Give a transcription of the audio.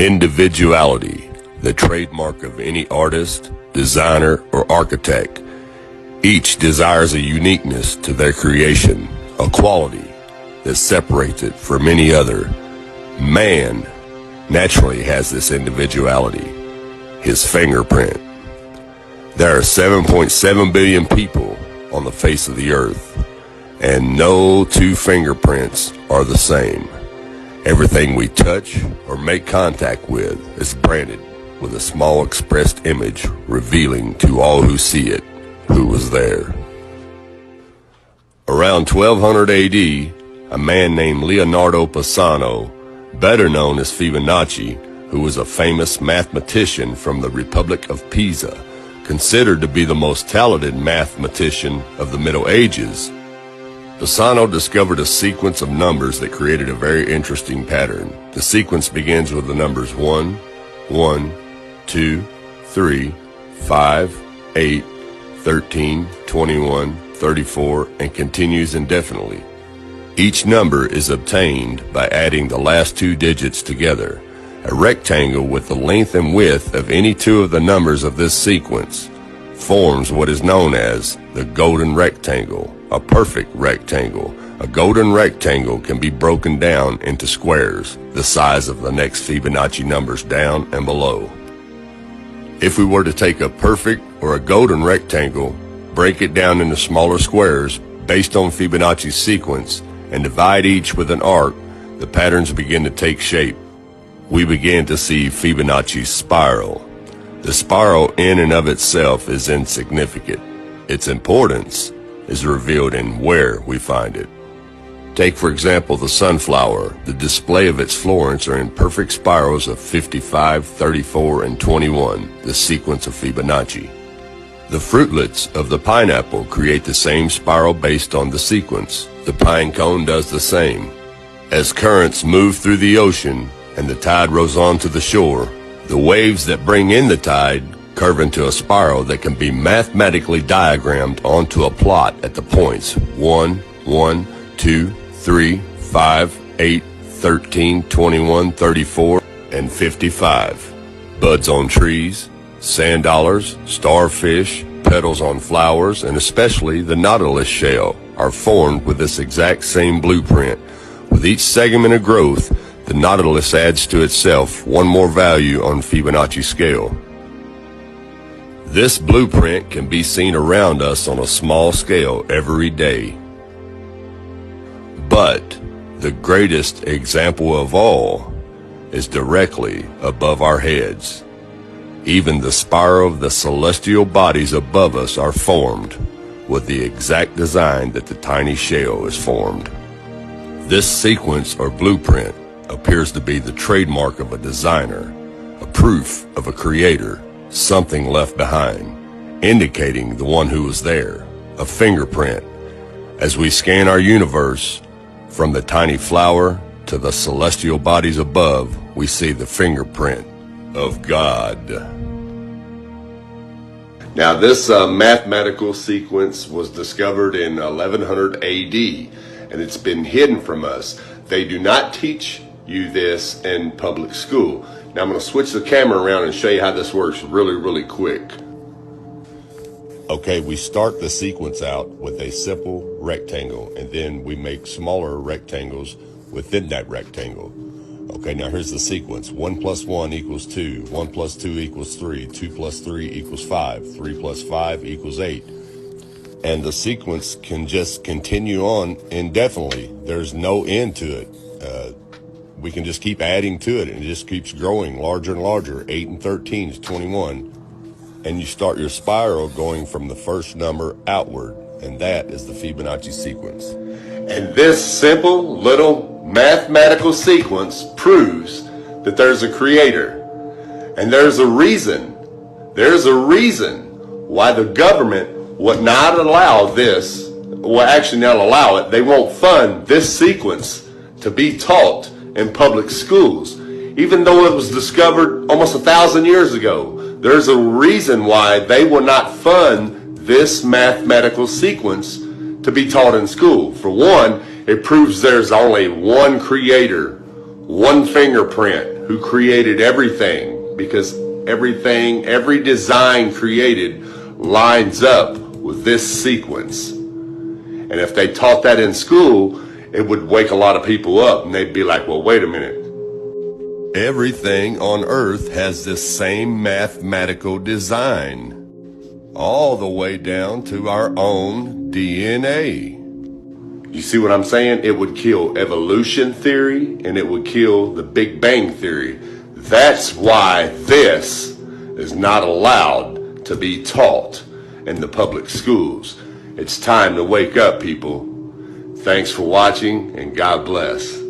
Individuality, the trademark of any artist, designer, or architect. Each desires a uniqueness to their creation, a quality that separates it from any other. Man naturally has this individuality, his fingerprint. There are 7.7 billion people on the face of the earth, and no two fingerprints are the same. Everything we touch or make contact with is branded with a small expressed image revealing to all who see it who was there. Around 1200 AD, a man named Leonardo Pisano, better known as Fibonacci, who was a famous mathematician from the Republic of Pisa, considered to be the most talented mathematician of the Middle Ages, Pisano discovered a sequence of numbers that created a very interesting pattern. The sequence begins with the numbers 1, 1, 2, 3, 5, 8, 13, 21, 34, and continues indefinitely. Each number is obtained by adding the last two digits together. A rectangle with the length and width of any two of the numbers of this sequence forms what is known as the golden rectangle, a perfect rectangle. A golden rectangle can be broken down into squares, the size of the next Fibonacci numbers down and below. If we were to take a perfect or a golden rectangle, break it down into smaller squares based on Fibonacci's sequence, and divide each with an arc, the patterns begin to take shape. We began to see Fibonacci's spiral. The spiral in and of itself is insignificant. Its importance is revealed in where we find it. Take, for example, the sunflower. The display of its florets are in perfect spirals of 55, 34, and 21, the sequence of Fibonacci. The fruitlets of the pineapple create the same spiral based on the sequence. The pine cone does the same. As currents move through the ocean and the tide rolls onto the shore, the waves that bring in the tide curve into a spiral that can be mathematically diagrammed onto a plot at the points 1, 1, 2, 3, 5, 8, 13, 21, 34, and 55. Buds on trees, sand dollars, starfish, petals on flowers, and especially the nautilus shell are formed with this exact same blueprint. With each segment of growth, the nautilus adds to itself one more value on Fibonacci scale. This blueprint can be seen around us on a small scale every day. But the greatest example of all is directly above our heads. Even the spiral of the celestial bodies above us are formed with the exact design that the tiny shell is formed. This sequence or blueprint appears to be the trademark of a designer, a proof of a creator, something left behind, indicating the one who was there, a fingerprint. As we scan our universe, from the tiny flower to the celestial bodies above, we see the fingerprint of God. Now this mathematical sequence was discovered in 1100 AD, and it's been hidden from us. They do not teach you this in public school. Now I'm going to switch the camera around and show you how this works really quick. Okay, we start the sequence out with a simple rectangle, and then we make smaller rectangles within that rectangle. Okay, now here's the sequence. 1 plus 1 equals 2. 1 plus 2 equals 3. 2 plus 3 equals 5. 3 plus 5 equals 8. And the sequence can just continue on indefinitely. There's no end to it. We can just keep adding to it, and it just keeps growing larger and larger. 8 and 13 is 21. And you start your spiral going from the first number outward, and that is the Fibonacci sequence. And this simple little mathematical sequence proves that there's a creator. And there's a reason why the government would not allow this, well actually not allow it, they won't fund this sequence to be taught in public schools. Even though it was discovered almost 1,000 years ago, there's a reason why they will not fund this mathematical sequence to be taught in school. For one, it proves there's only one creator, one fingerprint, who created everything, because everything, every design created lines up with this sequence. And if they taught that in school, it would wake a lot of people up and they'd be like, well, wait a minute. Everything on earth has this same mathematical design, all the way down to our own DNA. You see what I'm saying? It would kill evolution theory and it would kill the Big Bang theory. That's why this is not allowed to be taught in the public schools. It's time to wake up, people. Thanks for watching, and God bless.